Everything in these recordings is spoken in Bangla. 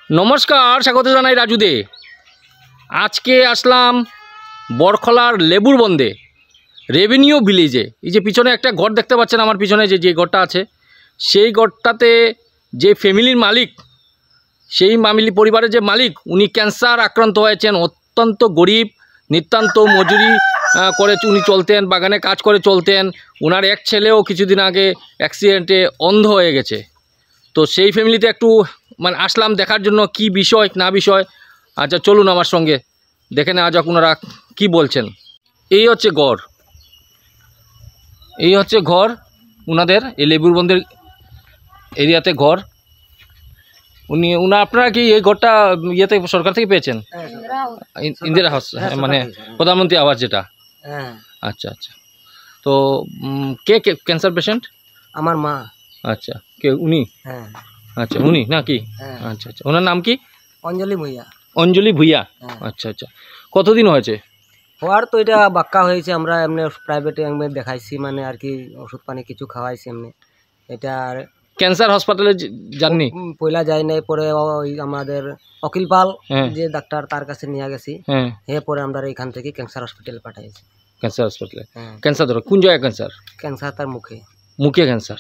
नमस्कार स्वागत जानाई राजू दे। आज के आसलाम बरखलार लेबुर बंदे रेवेन्यू विलेजे। ये पिछने एक घर देखते पाच्छेन आमार पिछने जे घरटा आछे सेई घरटाते जे फैमिलिर मालिक सेई मामिली परिवारेर जे मालिक उनी कैंसार आक्रांत हयेछेन। अत्यंत गरीब नितान्त मजुरी करे उनी चलतेन, बागाने काज करे चलतेन। उनार एक छेलेओ किछुदिन आगे एक्सिडेंटे अंध हये गेछे। तो सेई फैमिलिते एकटू মানে আসলাম দেখার জন্য কি বিষয় না বিষয়। আচ্ছা চলুন আমার সঙ্গে দেখে নেওয়া যাক ওনারা কী বলছেন। এই হচ্ছে ঘর, এই হচ্ছে ঘর ওনাদের এই লেবুরবন্দের এরিয়াতে ঘর। আপনারা কি এই ঘরটা ইয়েতে সরকার থেকে পেয়েছেন? ইন্দিরা আবাস মানে প্রধানমন্ত্রী আবাস যেটা। আচ্ছা আচ্ছা। তো কে কে ক্যান্সার পেশেন্ট? আমার মা। আচ্ছা কে উনি? হ্যাঁ আচ্ছা উনি নাকি? আচ্ছা আচ্ছা। ওনার নাম কি? অঞ্জলি ভুইয়া। অঞ্জলি ভুইয়া। আচ্ছা আচ্ছা। কতদিন হয়েছে হওয়ার? তো এটা বাক্কা হয়েছে, আমরা এমনি প্রাইভেটে এমনি দেখাইছি, মানে আর কি ওষুধ পানি কিছু খাওয়াইছি এমনি। এটা ক্যান্সার হসপিটালে যাননি? পয়লা যাই নাই, পরে ওই আমাদের অকিল পাল যে ডাক্তার তার কাছে নিয়ে গেছি। পরে আমরা এখান থেকে ক্যান্সার হসপিটালে পাঠাইছি। ক্যান্সার হসপিটালে? ক্যান্সার ধরো কোন জায়গায় ক্যান্সার? ক্যান্সার তার মুখে। মুখে ক্যান্সার।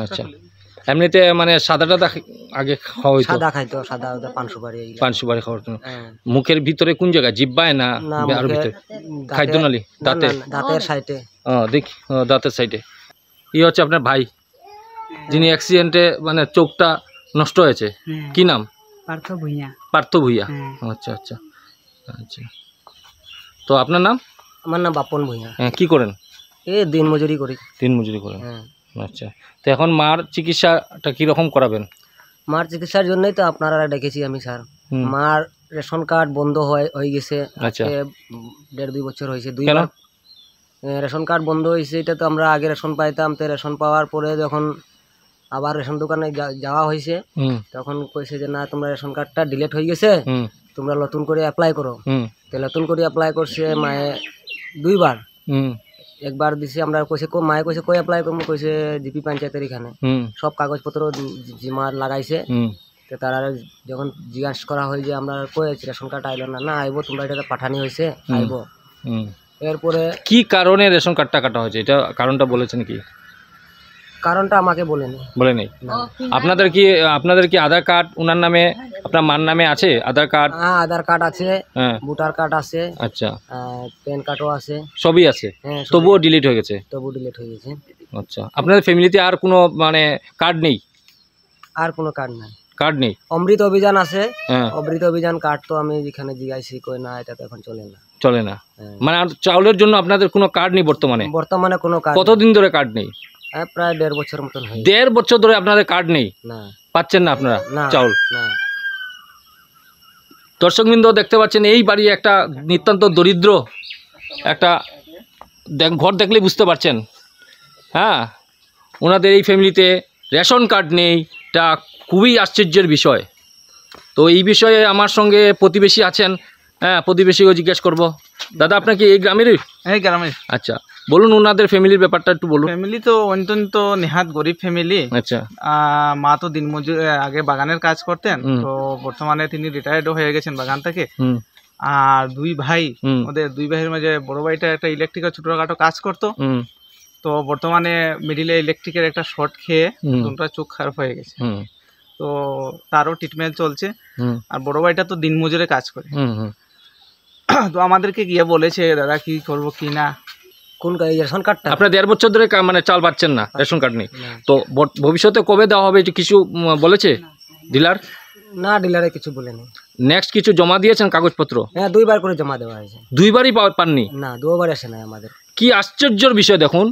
আচ্ছা। এমনিতে মানে সাদাটা আগে খাওয়া হইতো? সাদা খাইতো, সাদা পান সুপারি। পান সুপারি খাওয়ার জন্য। মুখের ভিতরে কোন জায়গায়? জিহ্বায় না আর ভিতরে? খাদ্যনালী দাঁতে? দাঁতের সাইডে। দেখি দাঁতের সাইডে। এই হচ্ছে আপনার ভাই যিনি অ্যাক্সিডেন্টে মানে চোখটা নষ্ট হয়েছে। কি নাম? পার্থ ভুইয়া। পার্থ ভুইয়া। আচ্ছা আচ্ছা আচ্ছা। তো আপনার নাম? আমার নাম বাপন ভুইয়া। হ্যাঁ কি করেন? এই দিন মজুরি করি। দিন মজুরি করেন। আচ্ছা। তো এখন মার চিকিৎসাটা কীরকম করাবেন? মার চিকিৎসার জন্যই তো আপনারা ডেকেছি আমি স্যার। মার রেশন কার্ড বন্ধ হয়ে গেছে। আচ্ছা। 1.5-2 বছর হয়েছে। দুইবার রেশন কার্ড বন্ধ হয়েছে। এটা তো আমরা আগে রেশন পাইতাম, তো রেশন পাওয়ার পরে যখন আবার রেশন দোকানে যাওয়া হয়েছে তখন কইছে যে না তোমরা রেশন কার্ডটা ডিলিট হয়ে গেছে, তোমরা নতুন করে অ্যাপ্লাই করো। তো নতুন করে অ্যাপ্লাই করছে মায়ে দুইবার। একবার দিছি আমরা, কইছে মায়ে কইছে কই অ্যাপ্লাই করবো, কইছে জিপি পঞ্চায়েতের এখানে সব কাগজপত্র জিমা লাগাইছে। তো তারা যখন জিজ্ঞাসা করা হয় যে আমরা কই রেশন কার্ড আইলো না, না আইবো তোমরা এটা পাঠানি হয়েছে আইবো। এরপরে কি কারণে রেশন কার্ডটা কাটা হয়েছে এটা কারণটা বলেছেন কি? কারণটা আমাকে বলেনি। বলেনি? আপনাদের কি আধার কার্ড ওনার নামে আপনার মার নামে আছে? আধার কার্ড? হ্যাঁ আধার কার্ড আছে, ভোটার কার্ড আছে। আচ্ছা। প্যান কার্ডও আছে, সবই আছে। তবুও ডিলিট হয়ে গেছে? তবুও ডিলিট হয়ে গেছে। আচ্ছা। আপনাদের ফ্যামিলিতে আর কোনো মানে কার্ড নেই? আর কোনো কার্ড নাই। কার্ড নেই? অমৃত অভিযান আছে। অমৃত অভিযান কার্ড তো আমি যেখানে জিজ্ঞাসি কই না এটা তো এখন চলে না। চলে না মানে আর চাউলের জন্য আপনাদের কোনো কার্ড নেই বর্তমানে? বর্তমানে কোনো কার্ড। কতদিন ধরে কার্ড নেই? প্রায় 1.5 বছর মতন। 1.5 বছর ধরে আপনাদের কার্ড নেই? না। পাচ্ছেন না আপনারা চাউল? না। দর্শকবৃন্দ দেখতে পাচ্ছেন এই বাড়ি একটা নিতান্ত দরিদ্র একটা ঘর দেখলেই বুঝতে পারছেন। হ্যাঁ ওনাদের এই ফ্যামিলিতে রেশন কার্ড নেই, এটা খুবই আশ্চর্যের বিষয়। তো এই বিষয়ে আমার সঙ্গে প্রতিবেশী আছেন, হ্যাঁ প্রতিবেশীও জিজ্ঞেস করব। দাদা আপনার কি এই গ্রামেরই? এই গ্রামের। আচ্ছা বলুন ওনাদের ফ্যামিলির ব্যাপারটা একটু বলুন। ফ্যামিলি তো অত্যন্ত নেহাত গরিব ফ্যামিলি। আচ্ছা। মা তো দিনমজুর আগে বাগানের কাজ করতেন, তো বর্তমানে তিনি রিটায়ার্ডও হয়ে গেছেন বাগান থেকে। আর দুই ভাই, ওদের দুই ভাইয়ের মাঝে বড় ভাইটা একটা ইলেকট্রিকের ছোটখাটো কাজ করতো, তো বর্তমানে মিডিলে ইলেকট্রিকের একটা শর্ট খেয়ে দুটা চোখ খারাপ হয়ে গেছে, তো তারও ট্রিটমেন্ট চলছে। আর বড় ভাইটা তো দিনমজুরে কাজ করে। তো আমাদেরকে গিয়ে বলেছে দাদা কি করবো কি না। কোন রেশন কার্ডটা? আপনার 1.5 বছর ধরে মানে চাল পাচ্ছেন না, রেশন কার্ড নেই, তো ভবিষ্যতে কবে দেওয়া হবে কিছু বলেছে ডিলার? না ডিলারে কিছু বলেনি। নেক্সট কিছু জমা দিয়েছেন কাগজপত্র? হ্যাঁ 2বার করে জমা দেওয়া হয়েছে। 2বারই পাননি? না 2বার আসে না আমাদের। কি আশ্চর্যের বিষয় দেখুন,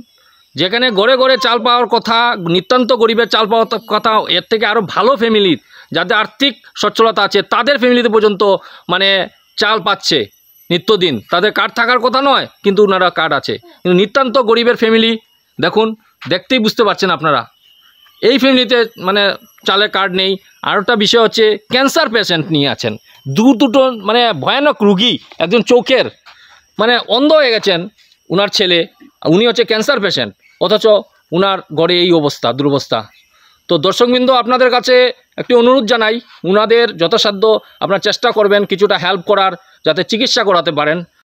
যেখানে ঘরে ঘরে চাল পাওয়ার কথা, নিতান্ত গরিবের চাল পাওয়ার কথা, এর থেকে আরও ভালো ফ্যামিলির যাদের আর্থিক সচ্ছলতা আছে তাদের ফ্যামিলিতে পর্যন্ত মানে চাল পাচ্ছে নিত্যদিন। তাদের কার্ড থাকার কথা নয় কিন্তু ওনারা কার্ড আছে, কিন্তু নিতান্ত গরিবের ফ্যামিলি দেখুন, দেখতেই বুঝতে পারছেন আপনারা। এই ফ্যামিলিতে মানে চালের কার্ড নেই। আর একটা বিষয় হচ্ছে ক্যান্সার পেশেন্ট নিয়ে আছেন, দুটো মানে ভয়ানক রুগী, একজন চোখের মানে অন্ধ হয়ে গেছেন ওনার ছেলে, উনি হচ্ছে ক্যান্সার পেশেন্ট, অথচ ওনার ঘরে এই অবস্থা দুরবস্থা। তো দর্শকবৃন্দ, আপনাদের কাছে একটি অনুরোধ জানাই, উনাদের যথাসাধ্য আপনার চেষ্টা করবেন কিছুটা হেল্প করার, যাতে চিকিৎসা করাতে পারেন।